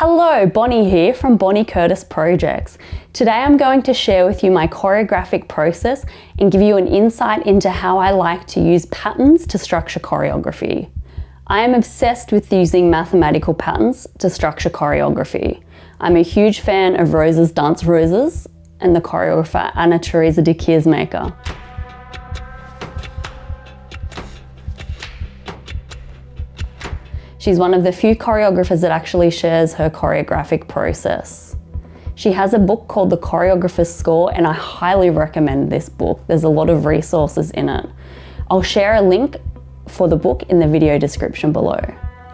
Hello, Bonnie here from Bonnie Curtis Projects. Today I'm going to share with you my choreographic process and give you an insight into how I like to use patterns to structure choreography. I am obsessed with using mathematical patterns to structure choreography. I'm a huge fan of Rose's Dance Roses and the choreographer Anna Teresa de Keersmaker. She's one of the few choreographers that actually shares her choreographic process. She has a book called The Choreographer's Score, and I highly recommend this book. There's a lot of resources in it. I'll share a link for the book in the video description below.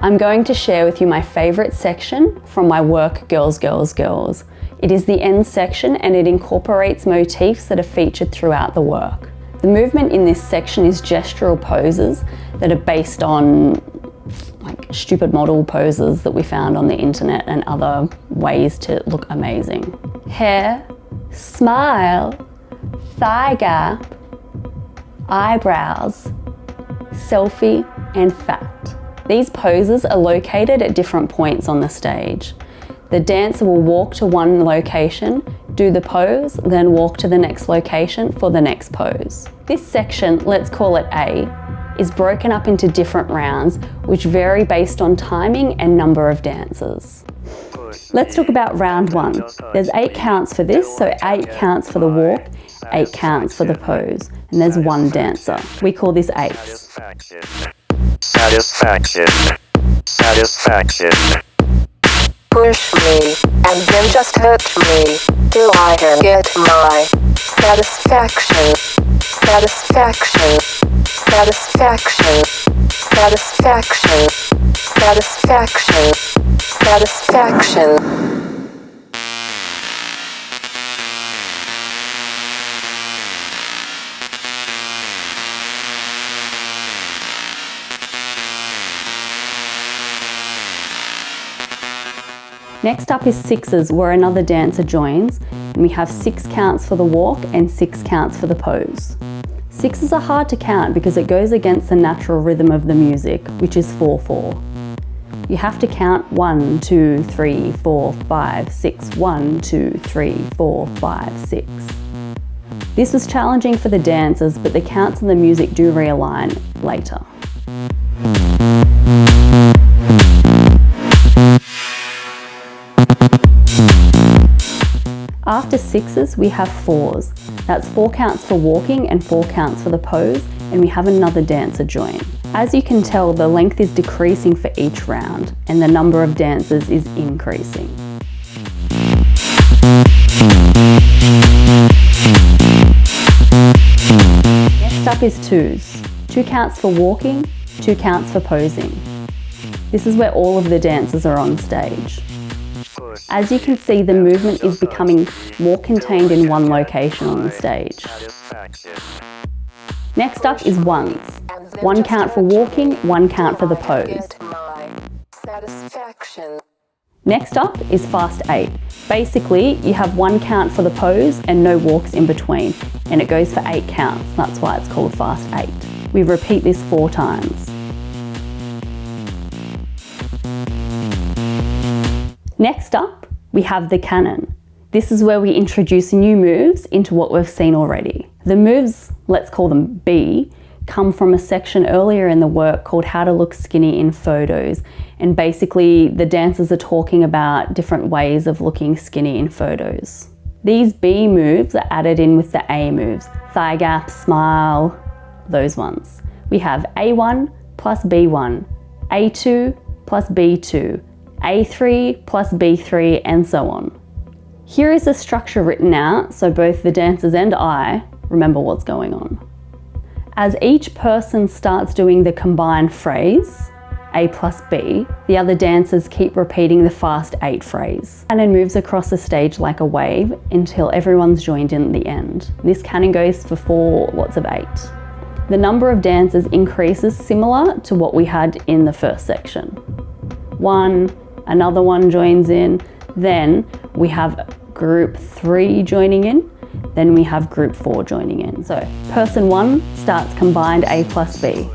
I'm going to share with you my favorite section from my work, Girls, Girls, Girls. It is the end section and it incorporates motifs that are featured throughout the work. The movement in this section is gestural poses that are based on stupid model poses that we found on the internet and other ways to look amazing. Hair, smile, thigh gap, eyebrows, selfie, and fat. These poses are located at different points on the stage. The dancer will walk to one location, do the pose, then walk to the next location for the next pose. This section, let's call it A, is broken up into different rounds which vary based on timing and number of dancers. Let's talk about round one. There's 8 counts for this, so 8 counts for the walk, 8 counts for the pose, and there's one dancer. We call this 8s. Satisfaction. Satisfaction. Push me, and then just hurt me, till I can get my satisfaction. Satisfaction. Satisfaction. Satisfaction. Satisfaction. Satisfaction. Next up is 6s, where another dancer joins, and we have 6 counts for the walk and 6 counts for the pose. 6s are hard to count because it goes against the natural rhythm of the music, which is 4/4. You have to count 1, 2, 3, 4, 5, 6, 1, 2, 3, 4, 5, 6. This was challenging for the dancers, but the counts and the music do realign later. After 6s, we have 4s. That's 4 counts for walking and 4 counts for the pose, and we have another dancer join. As you can tell, the length is decreasing for each round, and the number of dancers is increasing. Next up is 2s. 2 counts for walking, 2 counts for posing. This is where all of the dancers are on stage. As you can see, the movement is becoming more contained in one location on the stage. Next up is 1s. 1 count for walking, 1 count for the pose. Next up is fast 8. Basically, you have 1 count for the pose and no walks in between, and it goes for 8 counts. That's why it's called fast 8. We repeat this 4 times. Next up, we have the Canon. This is where we introduce new moves into what we've seen already. The moves, let's call them B, come from a section earlier in the work called How to Look Skinny in Photos. And basically, the dancers are talking about different ways of looking skinny in photos. These B moves are added in with the A moves, thigh gap, smile, those ones. We have A1 plus B1, A2 plus B2, A3 plus B3, and so on. Here is the structure written out so both the dancers and I remember what's going on. As each person starts doing the combined phrase, A plus B, the other dancers keep repeating the fast 8 phrase. Canon moves across the stage like a wave until everyone's joined in at the end. This canon goes for 4 lots of 8. The number of dancers increases similar to what we had in the first section. 1, another one joins in, then we have group 3 joining in, then we have group 4 joining in. So person 1 starts combined A plus B.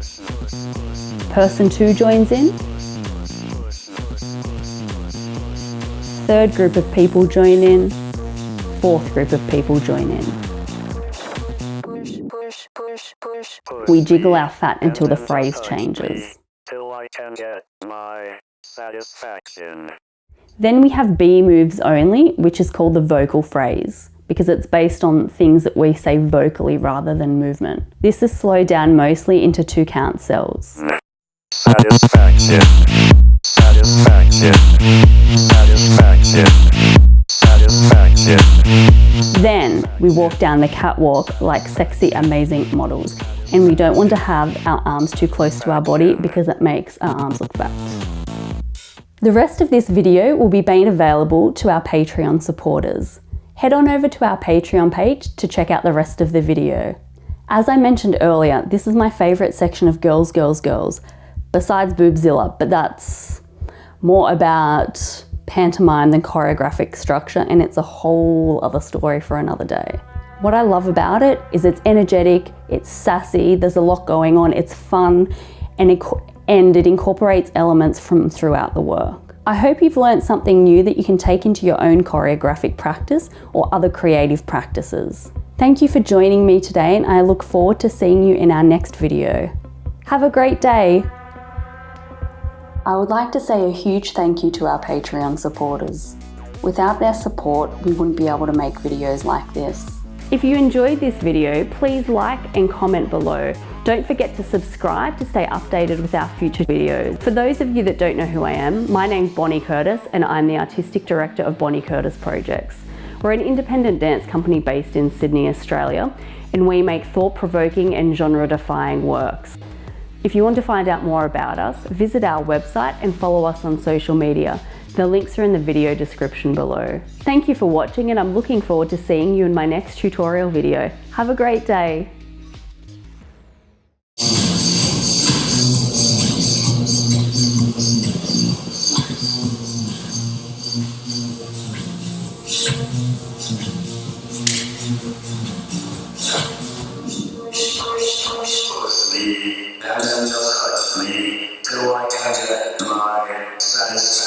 Person 2 joins in, Third group of people join in. Fourth group of people join in. We jiggle our fat until the phrase changes. Till I can get my satisfaction. Then we have B moves only, which is called the vocal phrase, because it's based on things that we say vocally rather than movement. This is slowed down mostly into 2 count cells. Satisfaction. Satisfaction. Satisfaction. Satisfaction. Then we walk down the catwalk like sexy, amazing models. And we don't want to have our arms too close to our body because it makes our arms look fat. The rest of this video will be made available to our Patreon supporters. Head on over to our Patreon page to check out the rest of the video. As I mentioned earlier, this is my favourite section of Girls, Girls, Girls, besides Boobzilla, but that's more about pantomime than choreographic structure, and it's a whole other story for another day. What I love about it is it's energetic, it's sassy, there's a lot going on, it's fun, and it incorporates elements from throughout the work. I hope you've learned something new that you can take into your own choreographic practice or other creative practices. Thank you for joining me today, and I look forward to seeing you in our next video. Have a great day. I would like to say a huge thank you to our Patreon supporters. Without their support, we wouldn't be able to make videos like this. If you enjoyed this video, please like and comment below. Don't forget to subscribe to stay updated with our future videos. For those of you that don't know who I am, my name's Bonnie Curtis and I'm the Artistic Director of Bonnie Curtis Projects. We're an independent dance company based in Sydney, Australia, and we make thought-provoking and genre-defying works. If you want to find out more about us, visit our website and follow us on social media. The links are in the video description below. Thank you for watching, and I'm looking forward to seeing you in my next tutorial video. Have a great day. And then just touch me till I can get my satisfaction.